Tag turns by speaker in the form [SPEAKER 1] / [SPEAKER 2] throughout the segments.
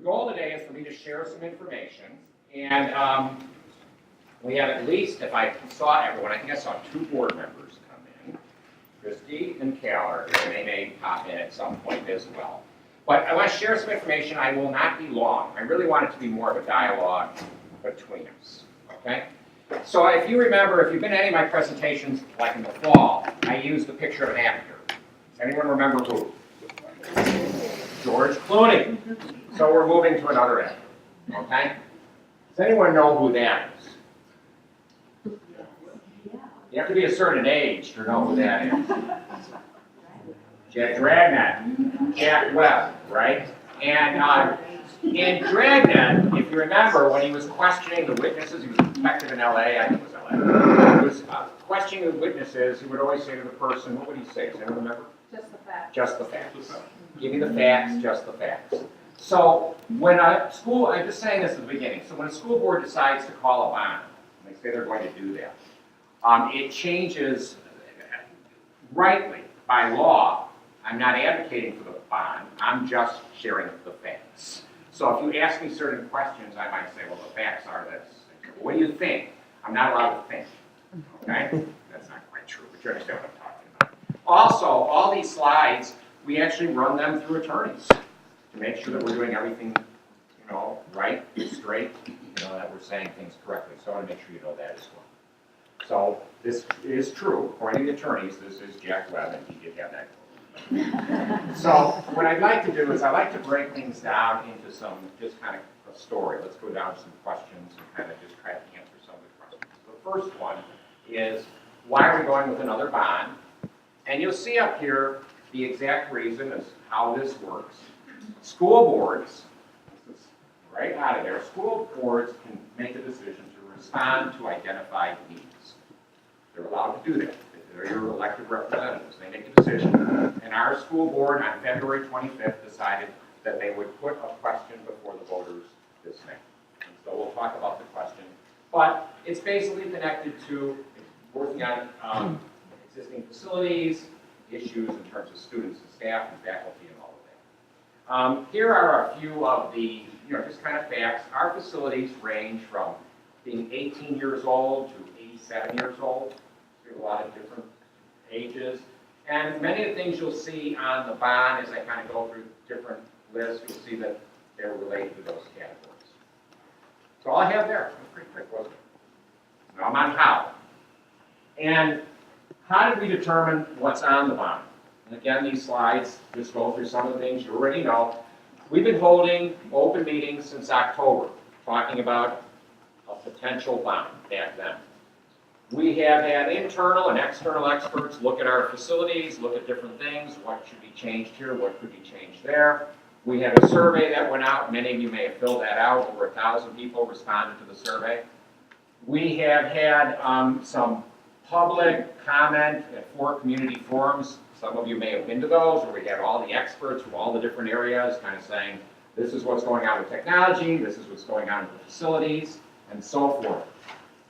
[SPEAKER 1] goal today is for me to share some information, and we have at least, if I saw everyone, I think I saw 2 board members come in, Christy and Caller, and they may pop in at some point as well. But I want to share some information. I will not be long. I really want it to be more of a dialogue between us, okay? So if you remember, if you've been to any of my presentations, like in the fall, I used the picture of an actor. Does anyone remember who? George Clooney. So we're moving to another actor, okay? Does anyone know who that is? You have to be a certain age to know who that is. Dragnet, Jack Webb, right? And in Dragnet, if you remember, when he was questioning the witnesses, he was a detective in LA, I think it was LA. He was questioning the witnesses, he would always say to the person, what would he say? Does anyone remember?
[SPEAKER 2] Just the facts.
[SPEAKER 1] Just the facts. Give me the facts, just the facts. So when a school, I'm just saying this at the beginning, so when a school board decides to call a bond, and they say they're going to do that, it changes, rightly, by law, I'm not advocating for the bond, I'm just sharing the facts. So if you ask me certain questions, I might say, well, the facts are this. Well, what do you think? I'm not allowed to think, okay? That's not quite true, but you understand what I'm talking about. Also, all these slides, we actually run them through attorneys to make sure that we're doing everything, right, straight, that we're saying things correctly. So I want to make sure you know that as well. So this is true. According to the attorneys, this is Jack Webb, and he did have that quote. So what I'd like to do is I'd like to break things down into some, just kind of a story. Let's go down to some questions and kind of just try to answer some of the questions. The first one is, why are we going with another bond? And you'll see up here the exact reason is how this works. School boards, this is right out of there, school boards can make a decision to respond to identified needs. They're allowed to do that. They're your elected representatives. They make a decision. And our school board on February 25th decided that they would put a question before the voters this May. And so we'll talk about the question. But it's basically connected to working on existing facilities, issues in terms of students and staff and faculty and all of that. Here are a few of the, just kind of facts. Our facilities range from being 18 years old to 87 years old. We have a lot of different ages. And many of the things you'll see on the bond as I kind of go through different lists, you'll see that they're related to those categories. So all I have there, it was pretty quick, wasn't it? Now I'm on how. And how did we determine what's on the bond? And again, these slides just go through some of the things you already know. We've been holding open meetings since October, talking about a potential bond back then. We have had internal and external experts look at our facilities, look at different things, what should be changed here, what could be changed there. We had a survey that went out. Many of you may have filled that out. Over 1,000 people responded to the survey. We have had some public comment at 4 community forums. Some of you may have been to those, where we had all the experts from all the different areas kind of saying, this is what's going on with technology, this is what's going on with the facilities, and so forth.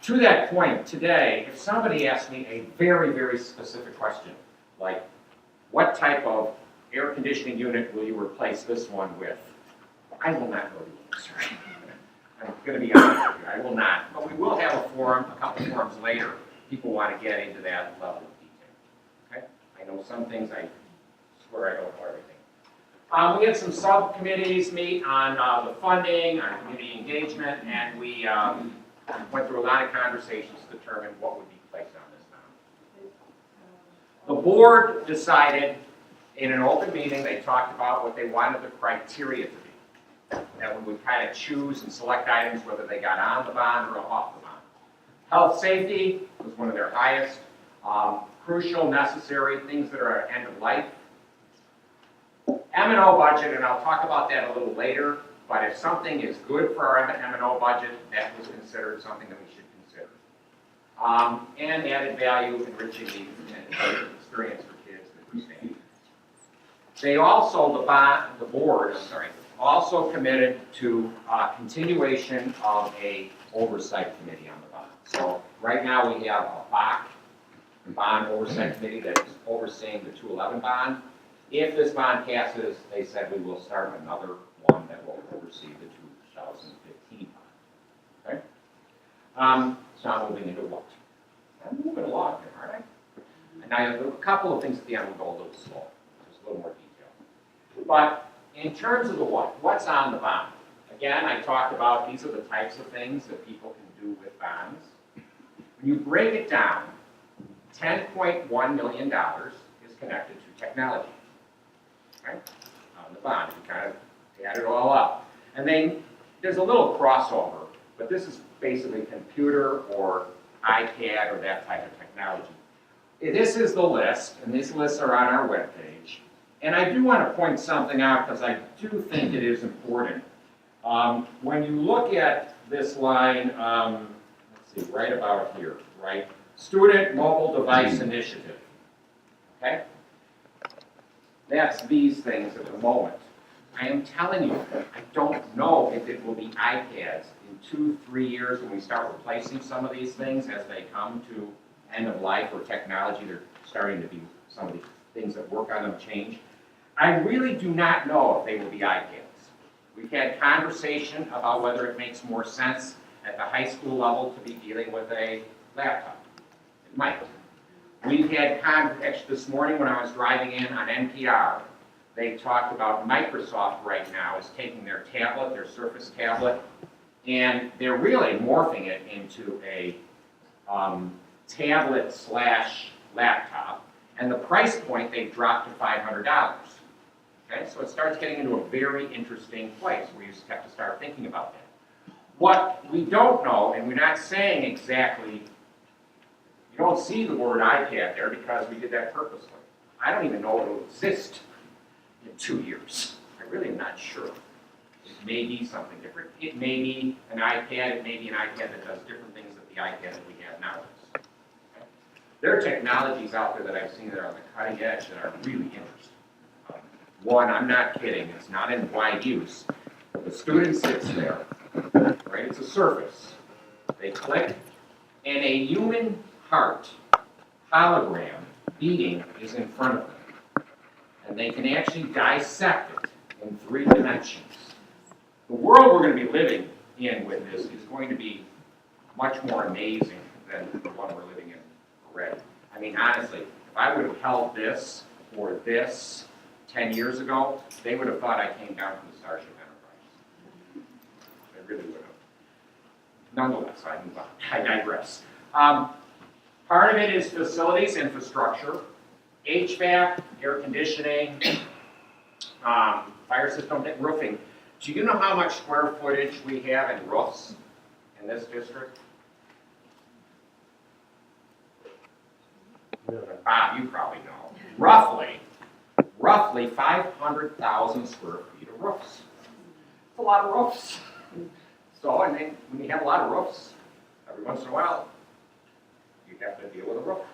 [SPEAKER 1] To that point, today, if somebody asks me a very, very specific question, like, what type of air conditioning unit will you replace this one with? I will not know the answer. I'm going to be honest with you, I will not. But we will have a forum, a couple forums later. People want to get into that level of detail. Okay? I know some things, I swear I don't know everything. We had some subcommittees meet on the funding, on community engagement, and we went through a lot of conversations to determine what would be placed on this bond. The board decided in an open meeting, they talked about what they wanted the criteria to be. That when we kind of choose and select items, whether they got on the bond or off the bond. Health safety was one of their highest. Crucial, necessary, things that are at end of life. M&O budget, and I'll talk about that a little later, but if something is good for our M&O budget, that was considered something that we should consider. And added value, enriching the experience for kids and for staff. They also, the board, also committed to continuation of a oversight committee on the bond. So right now we have a BOC, Bond Oversight Committee, that is overseeing the 211 bond. If this bond passes, they said we will start another one that will oversee receive the 2015 bond. Okay? So I'm moving into what? I'm moving along here, aren't I? And now a couple of things at the end will go a little slow. Just a little more detail. But in terms of the what, what's on the bond? Again, I talked about these are the types of things that people can do with bonds. When you break it down, $10.1 million is connected to technology. Right? On the bond, you kind of add it all up. And then there's a little crossover, but this is basically computer or iPad or that type of technology. This is the list, and these lists are on our webpage. And I do want to point something out because I do think it is important. When you look at this line, let's see, right about here, right? Student Mobile Device Initiative, okay? That's these things at the moment. I am telling you, I don't know if it will be iPads in 2-3 years when we start replacing some of these things as they come to end of life or technology. They're starting to be, some of the things that work on them change. I really do not know if they will be iPads. We've had conversation about whether it makes more sense at the high school level to be dealing with a laptop. It might. We've had actually this morning when I was driving in on NPR, they talked about Microsoft right now is taking their tablet, their Surface tablet, and they're really morphing it into a tablet slash laptop, and the price point they've dropped to $500. Okay, so it starts getting into a very interesting place where you just have to start thinking about that. What we don't know, and we're not saying exactly, you don't see the word iPad there because we did that purposely. I don't even know it will exist in 2 years. I really am not sure. It may be something different. It may be an iPad. It may be an iPad that does different things than the iPad that we have nowadays. Okay? There are technologies out there that I've seen that are on the cutting edge that are really interesting. One, I'm not kidding, it's not in wide use. The student sits there, right? It's a surface. They click, and a human heart hologram beating is in front of them. And they can actually dissect it in 3 dimensions. The world we're going to be living in with this is going to be much more amazing than the one we're living in already. I mean, honestly, if I would have held this or this 10 years ago, they would have thought I came down from the Starship Enterprise. They really would have. Nonetheless, I move on. I digress. Part of it is facilities infrastructure, HVAC, air conditioning, fire system, roofing. Do you know how much square footage we have in roofs in this district? Bob, you probably know. Roughly 500,000 square feet of roofs. That's a lot of roofs. So, I mean, when you have a lot of roofs, every once in a while, you have to deal with a roof.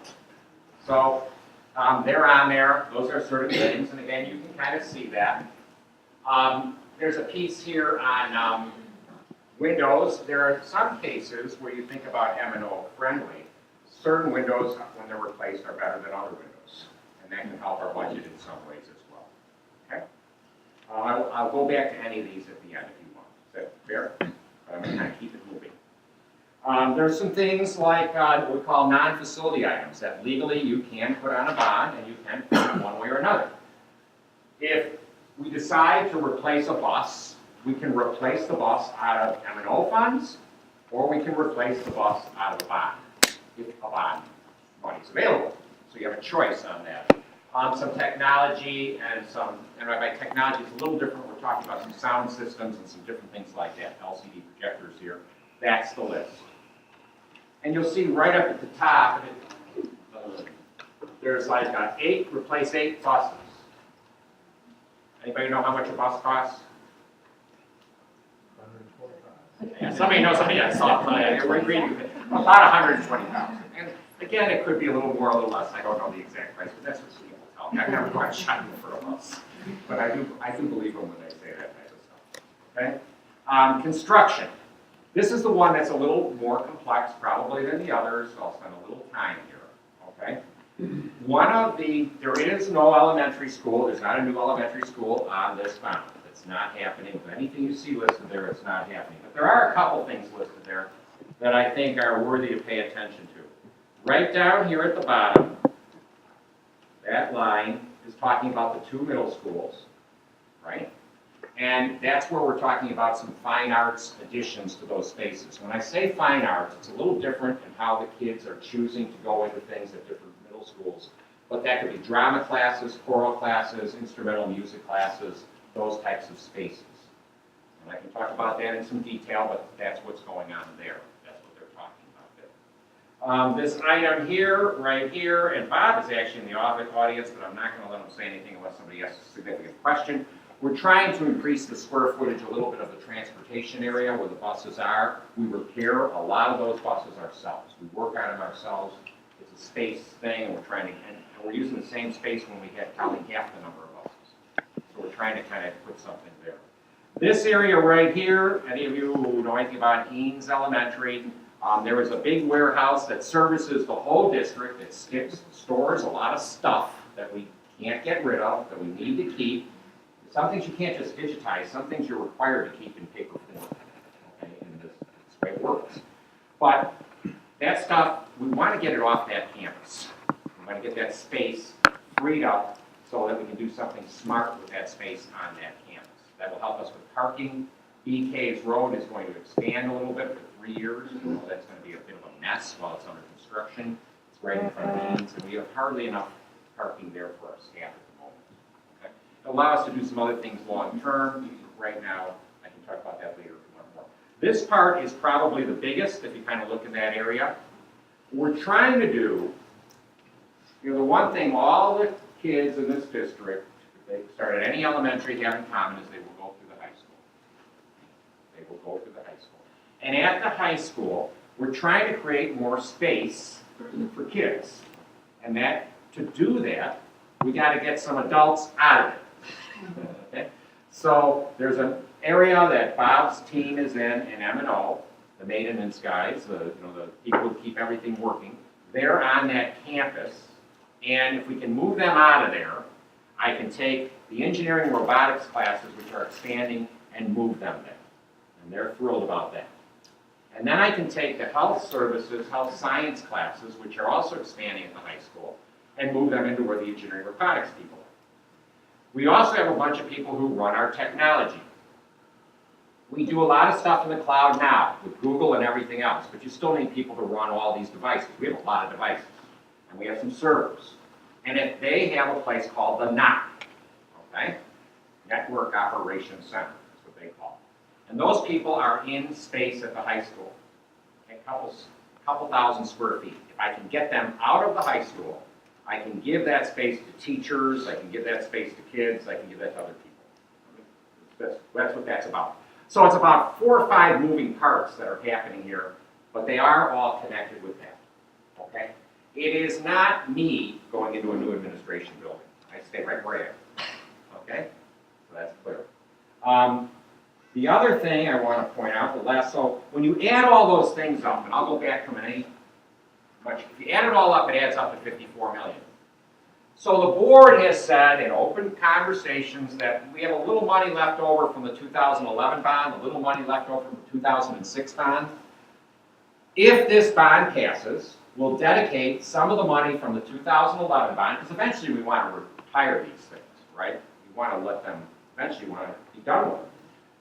[SPEAKER 1] So, they're on there. Those are certain things. And again, you can kind of see that. There's a piece here on windows. There are some cases where you think about M&O friendly. Certain windows, when they're replaced, are better than other windows. And that can help our budget in some ways as well. Okay? I'll go back to any of these at the end if you want. Is that fair? But I'm going to kind of keep it moving. There's some things like what we call non-facility items that legally you can put on a bond and you can put it one way or another. If we decide to replace a bus, we can replace the bus out of M&O funds, or we can replace the bus out of a bond, if a bond money is available. So you have a choice on that. Some technology and by technology it's a little different. We're talking about some sound systems and some different things like that, LCD projectors here. That's the list. And you'll see right up at the top, there's like replace 8 buses. Anybody know how much a bus costs? Yeah, somebody knows somebody I saw it. About 120,000. And again, it could be a little more, a little less. I don't know the exact price, but that's what people tell me. I've never gone shopping for a bus, but I do believe them when they say that type of stuff. Okay. Construction. This is the one that's a little more complex probably than the others, so I'll spend a little time here. Okay. There is no elementary school. There's not a new elementary school on this bond. It's not happening. Anything you see listed there, it's not happening. But there are a couple things listed there that I think are worthy to pay attention to. Right down here at the bottom, that line is talking about the 2 middle schools, right? And that's where we're talking about some fine arts additions to those spaces. When I say fine arts, it's a little different in how the kids are choosing to go into things at different middle schools. But that could be drama classes, choral classes, instrumental music classes, those types of spaces. And I can talk about that in some detail, but that's what's going on there. That's what they're talking about there. This item here, right here, and Bob is actually in the audience, but I'm not going to let him say anything unless somebody asks a significant question. We're trying to increase the square footage a little bit of the transportation area where the buses are. We repair a lot of those buses ourselves. We work on them ourselves. It's a space thing, and we're using the same space when we had probably half the number of buses. So we're trying to kind of put something there. This area right here, any of you who know anything about Eanes Elementary, there is a big warehouse that services the whole district. It stores a lot of stuff that we can't get rid of, that we need to keep. Some things you can't just digitize. Some things you're required to keep in paper form. Okay, and this way it works. But that stuff, we want to get it off that campus. We want to get that space freed up so that we can do something smart with that space on that campus. That will help us with parking. BK's Road is going to expand a little bit for 3 years. That's going to be a bit of a mess while it's under construction. It's right in front of Eanes, and we have hardly enough parking there for our staff at the moment. Okay? It'll allow us to do some other things long term. Right now, I can talk about that later if you want more. This part is probably the biggest if you kind of look in that area. We're trying to do, the one thing all the kids in this district, if they start at any elementary, have in common is they will go through the high school. They will go through the high school. And at the high school, we're trying to create more space for kids. And to do that, we got to get some adults out of it. Okay? So there's an area that Bob's team is in M&O, the maintenance guys, the people who keep everything working. They're on that campus, and if we can move them out of there, I can take the engineering robotics classes, which are expanding, and move them there. And they're thrilled about that. And then I can take the health services, health science classes, which are also expanding at the high school, and move them into where the engineering robotics people are. We also have a bunch of people who run our technology. We do a lot of stuff in the cloud now with Google and everything else, but you still need people to run all these devices. We have a lot of devices, and we have some servers. And if they have a place called the NOC, okay? Network Operations Center, that's what they call it. And those people are in space at the high school, okay? Couple thousand square feet. If I can get them out of the high school, I can give that space to teachers, I can give that space to kids, I can give that to other people. That's what that's about. So it's about 4 or 5 moving parts that are happening here, but they are all connected with that, okay? It is not me going into a new administration building. I stay right where I am, okay? So that's clear. The other thing I want to point out, so when you add all those things up, and I'll go back to if you add it all up, it adds up to 54 million. So the board has said in open conversations that we have a little money left over from the 2011 bond, a little money left over from the 2006 bond. If this bond passes, we'll dedicate some of the money from the 2011 bond, because eventually we want to retire these things, right? We want to let them, eventually want to be done with them.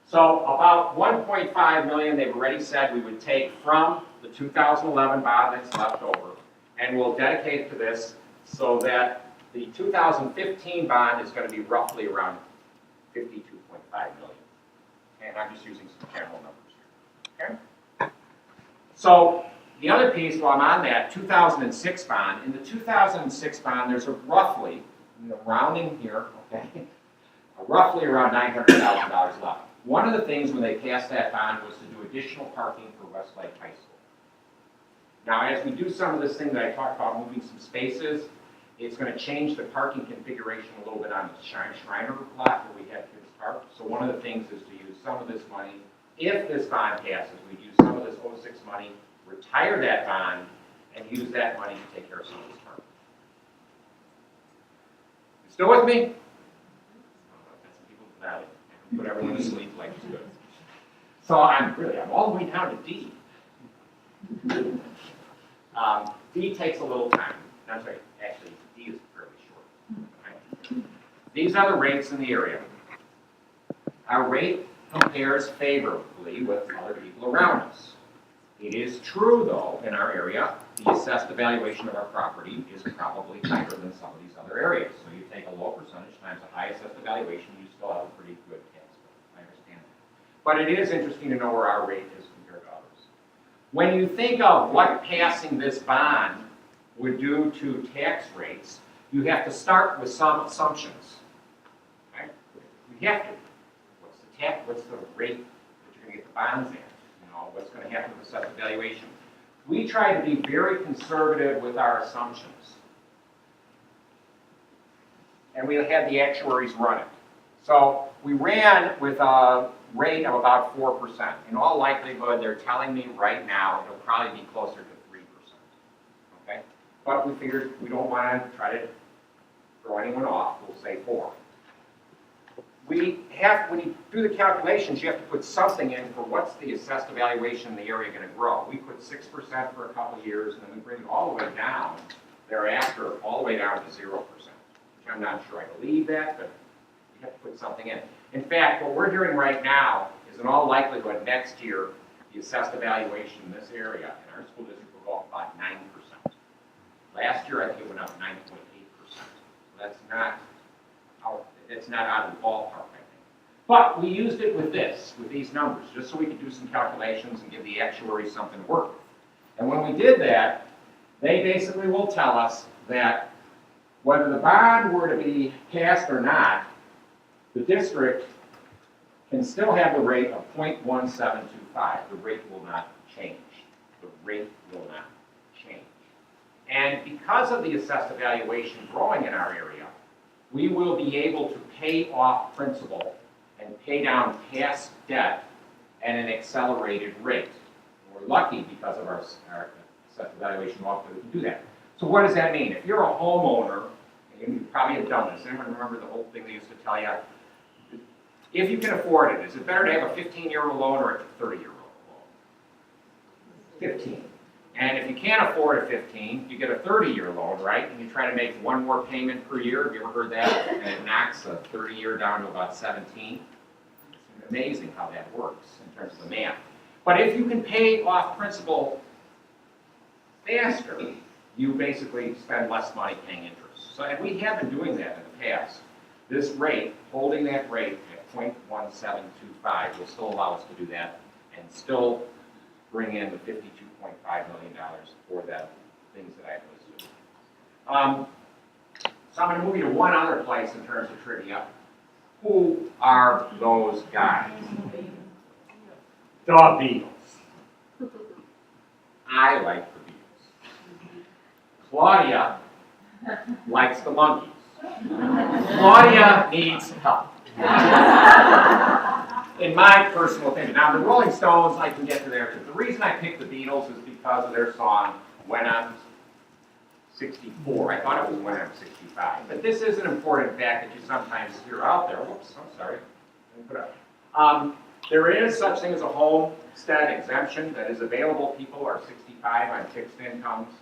[SPEAKER 1] So about 1.5 million, they've already said we would take from the 2011 bond that's left over, and we'll dedicate it to this so that the 2015 bond is going to be roughly around 52.5 million. And I'm just using some general numbers here, okay? So the other piece, while I'm on that 2006 bond, in the 2006 bond, there's a roughly, rounding here, okay, roughly around $900,000 left. One of the things when they passed that bond was to do additional parking for Westlake High School. Now, as we do some of this thing that I talked about, moving some spaces, it's going to change the parking configuration a little bit on the Schreiner lot where we have kids park. So one of the things is to use some of this money. If this bond passes, we'd use some of this 06 money, retire that bond, and use that money to take care of some of this parking. You still with me? Got some people in the valley. Put everyone to sleep like it's good. So I'm all the way down to D. D takes a little time. I'm sorry, actually, D is fairly short. Right? These are the rates in the area. Our rate compares favorably with other people around us. It is true, though, in our area, the assessed evaluation of our property is probably higher than some of these other areas. So you take a low percentage times a high assessed evaluation, you still have a pretty good tax bill. I understand that. But it is interesting to know where our rate is compared to others. When you think of what passing this bond would do to tax rates, you have to start with some assumptions. Right? You have to. What's the rate that you're going to get the bonds at? What's going to happen with assessed evaluation? We try to be very conservative with our assumptions. And we had the actuaries run it. So we ran with a rate of about 4%. In all likelihood, they're telling me right now it'll probably be closer to 3%. Okay? But we figured we don't want to try to throw anyone off. We'll say 4. When you do the calculations, you have to put something in for what's the assessed evaluation in the area going to grow. We put 6% for a couple of years, and then we bring it all the way down thereafter, all the way down to 0%. Which I'm not sure I believe that, but you have to put something in. In fact, what we're hearing right now is in all likelihood next year, the assessed evaluation in this area in our school district will go up about 9%. Last year, I think it went up 9.8%. So that's not out of the ballpark, I think. But we used it with these numbers, just so we could do some calculations and give the actuaries something to work with. And when we did that, they basically will tell us that whether the bond were to be passed or not, the district can still have the rate of 0.1725. The rate will not change. The rate will not change. And because of the assessed evaluation growing in our area, we will be able to pay off principal and pay down past debt at an accelerated rate. We're lucky because of our assessed evaluation offer that we can do that. So what does that mean? If you're a homeowner, and you probably have done this, anyone remember the whole thing they used to tell you? If you can afford it, is it better to have a 15-year-old loan or a 30-year-old loan? 15. And if you can't afford a 15, you get a 30-year loan, right? And you try to make one more payment per year. Have you ever heard that? And it knocks a 30-year down to about 17. It's amazing how that works in terms of the math. But if you can pay off principal faster, you basically spend less money paying interest. So, and we have been doing that in the past. This rate, holding that rate at 0.1725 will still allow us to do that and still bring in the $52.5 million for the things that I listed. So I'm going to move you to one other place in terms of trivia. Who are those guys? The Beatles. I like the Beatles. Claudia likes the monkeys. Claudia needs help. In my personal opinion. Now, the Rolling Stones, I can get to there too. The reason I picked the Beatles is because of their song, When I'm 64. I thought it was When I'm 65. But this is an important fact that you sometimes hear out there. Whoops, I'm sorry. There is such thing as a homestead exemption that is available. People are 65 on fixed incomes,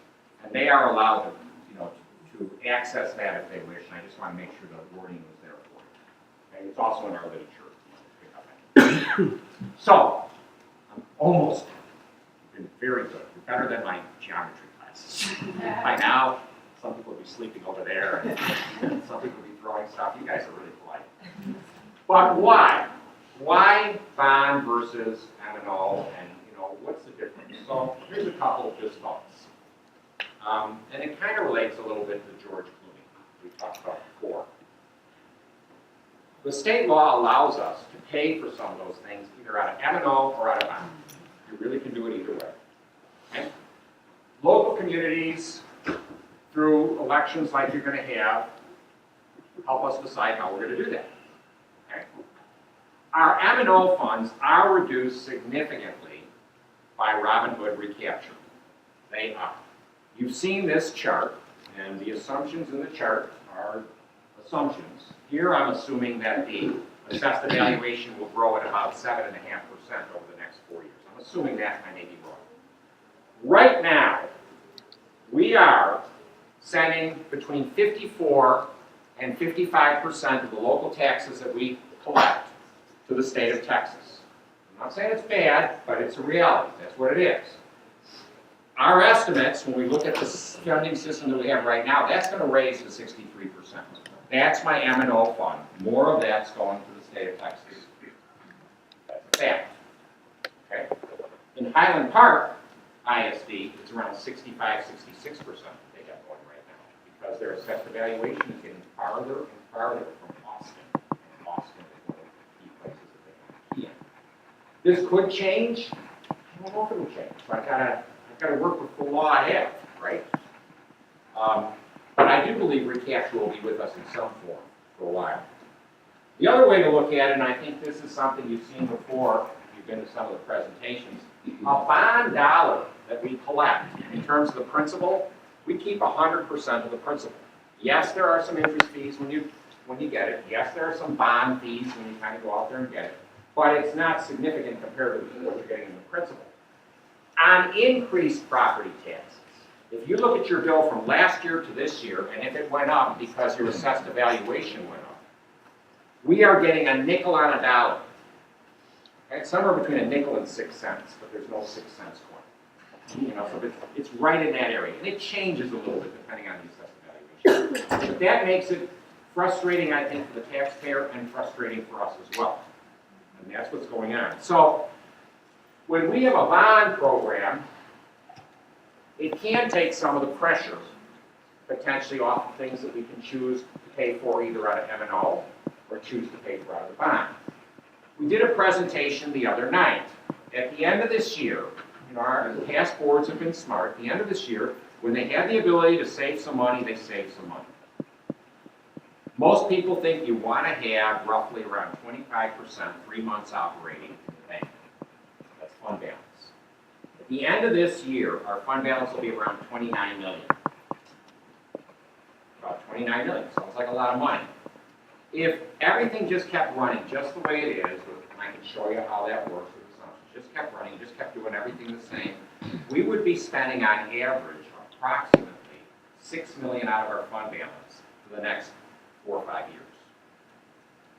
[SPEAKER 1] and they are allowed to, to access that if they wish. And I just want to make sure the wording was there for you. Okay? It's also in our literature. So, I'm almost done. You've been very good. You're better than my geometry classes. By now, some people will be sleeping over there, and some people will be throwing stuff. You guys are really polite. But why? Why bond versus M&O, and what's the difference? So here's a couple of just thoughts. And it kind of relates a little bit to George Clooney, we talked about before. The state law allows us to pay for some of those things either out of M&O or out of bond. You really can do it either way. Okay? Local communities, through elections like you're going to have, help us decide how we're going to do that. Okay? Our M&O funds are reduced significantly by Robin Hood recapture. They are. You've seen this chart, and the assumptions in the chart are assumptions. Here I'm assuming that the assessed evaluation will grow at about 7.5% over the next 4 years. I'm assuming that, I may be wrong. Right now, we are sending between 54 and 55% of the local taxes that we collect to the state of Texas. I'm not saying it's bad, but it's a reality. That's what it is. Our estimates, when we look at the funding system that we have right now, that's going to raise to 63%. That's my M&O fund. More of that's going to the state of Texas. That's a fact. Okay? In Highland Park ISD, it's around 65, 66% they have going right now because their assessed evaluation is getting farther and farther from Austin. And Austin is one of the key places that they want to be in. This could change. I don't know if it will change. So I've got to work with the law I have, right? But I do believe recapture will be with us in some form for a while. The other way to look at it, and I think this is something you've seen before, if you've been to some of the presentations, a bond dollar that we collect in terms of the principal, we keep 100% of the principal. Yes, there are some interest fees when you get it. Yes, there are some bond fees when you kind of go out there and get it. But it's not significant compared to what you're getting in the principal. On increased property taxes, if you look at your bill from last year to this year, and if it went up because your assessed evaluation went up, we are getting a nickel on a dollar. Okay? Somewhere between a nickel and 6 cents, but there's no 6 cents coin. So it's right in that area. And it changes a little bit depending on the assessed evaluation. But that makes it frustrating, I think, for the taxpayer and frustrating for us as well. And that's what's going on. So when we have a bond program, it can take some of the pressure potentially off of things that we can choose to pay for either out of M&O or choose to pay for out of the bond. We did a presentation the other night. At the end of this year, our past boards have been smart. At the end of this year, when they had the ability to save some money, they saved some money. Most people think you want to have roughly around 25%, 3 months operating in the bank. That's fund balance. At the end of this year, our fund balance will be around $29 million. About $29 million. Sounds like a lot of money. If everything just kept running just the way it is, and I can show you how that works with assumptions, just kept running, just kept doing everything the same, we would be spending on average approximately $6 million out of our fund balance for the next 4 or 5 years.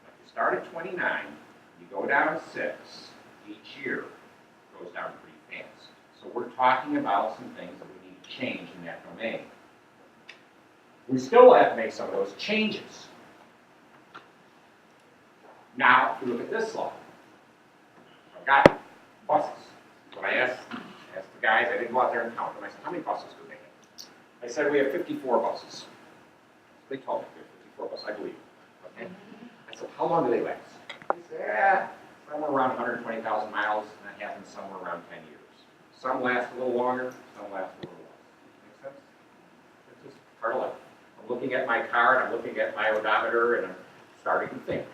[SPEAKER 1] If you start at 29, you go down 6 each year, it goes down pretty fast. So we're talking about some things that we need to change in that domain. We still have to make some of those changes. Now, if you look at this slide, I've got buses. When I asked the guys, I didn't go out there and count them. I said, how many buses do they have? I said, we have 54 buses. They told me we have 54 buses, I believe. Okay? I said, how long do they last? They said, somewhere around 120,000 miles, and that happens somewhere around 10 years. Some last a little longer, some last a little less. Make sense? It's just part of life. I'm looking at my car, and I'm looking at my odometer, and I'm starting to think.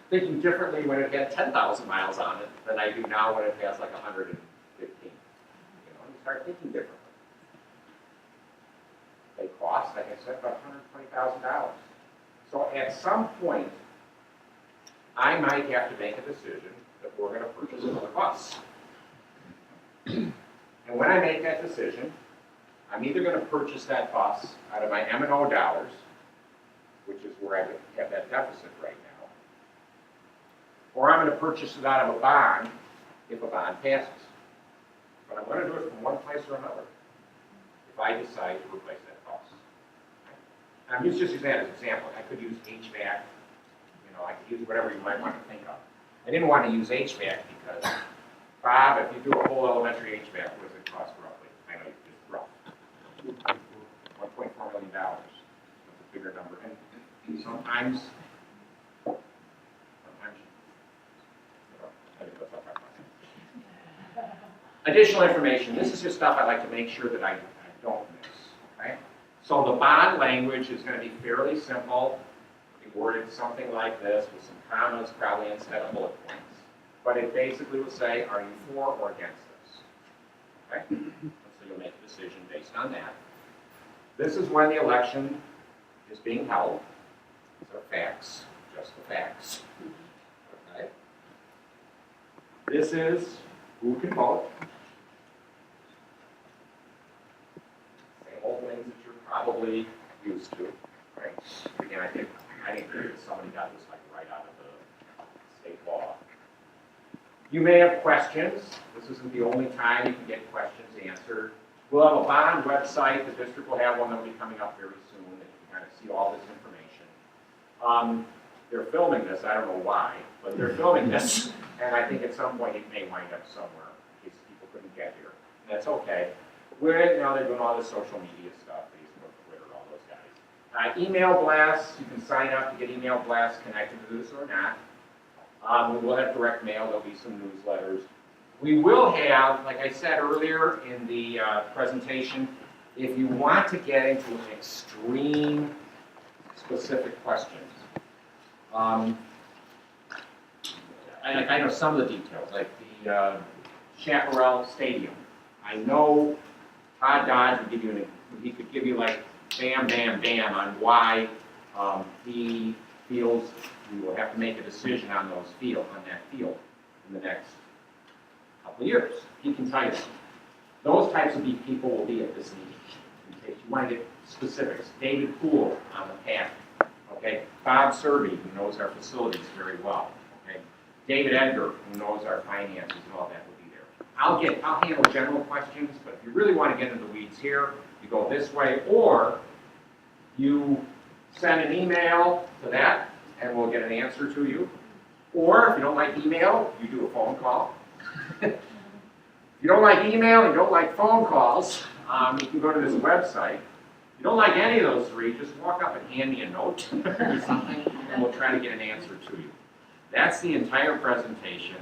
[SPEAKER 1] Thinking differently when it had 10,000 miles on it than I do now when it has like 115. You start thinking differently. They cost, like I said, about $120,000. So at some point, I might have to make a decision that we're going to purchase another bus. And when I make that decision, I'm either going to purchase that bus out of my M&O dollars, which is where I have that deficit right now, or I'm going to purchase it out of a bond if a bond passes. But I'm going to do it from one place or another if I decide to replace that bus. I'm just using that as an example. I could use HVAC. I could use whatever you might want to think of. I didn't want to use HVAC because, Bob, if you do a whole elementary HVAC, what does it cost roughly? I know it's just rough. $1.4 million. That's a bigger number. And sometimes additional information. This is just stuff I like to make sure that I don't miss. Okay? So the bond language is going to be fairly simple. We worded something like this with some commas probably instead of bullet points. But it basically will say, are you for or against this? Okay? And so you'll make a decision based on that. This is when the election is being held. These are facts, just the facts. Okay. This is who can vote. Same old things that you're probably used to, right? Again, I think that somebody got this like right out of the state law. You may have questions. This isn't the only time you can get questions answered. We'll have a bond website. The district will have one that will be coming up very soon that you can kind of see all this information. They're filming this. I don't know why, but they're filming this. And I think at some point it may wind up somewhere in case people couldn't get here. And that's okay. They're doing all this social media stuff, Facebook, Twitter, all those guys. Email blasts. You can sign up to get email blasts connected to this or not. We will have direct mail. There'll be some newsletters. We will have, like I said earlier in the presentation, if you want to get into extreme specific questions, I know some of the details, like the Chaparral Stadium. I know Todd Dodge would give you he could give you like bam, bam, bam on why he feels we will have to make a decision on that field in the next couple of years. He can tell you that. Those types of people will be at this meeting. In case you want to get specifics. David Poole on the path. Okay. Bob Serby, who knows our facilities very well. Okay. David Edgar, who knows our finances and all that, will be there. I'll handle general questions, but if you really want to get into the weeds here, you go this way, or you send an email to that, and we'll get an answer to you. Or if you don't like email, you do a phone call. If you don't like email, you don't like phone calls, you can go to this website. If you don't like any of those three, just walk up and hand me a note or something, and we'll try to get an answer to you. That's the entire presentation.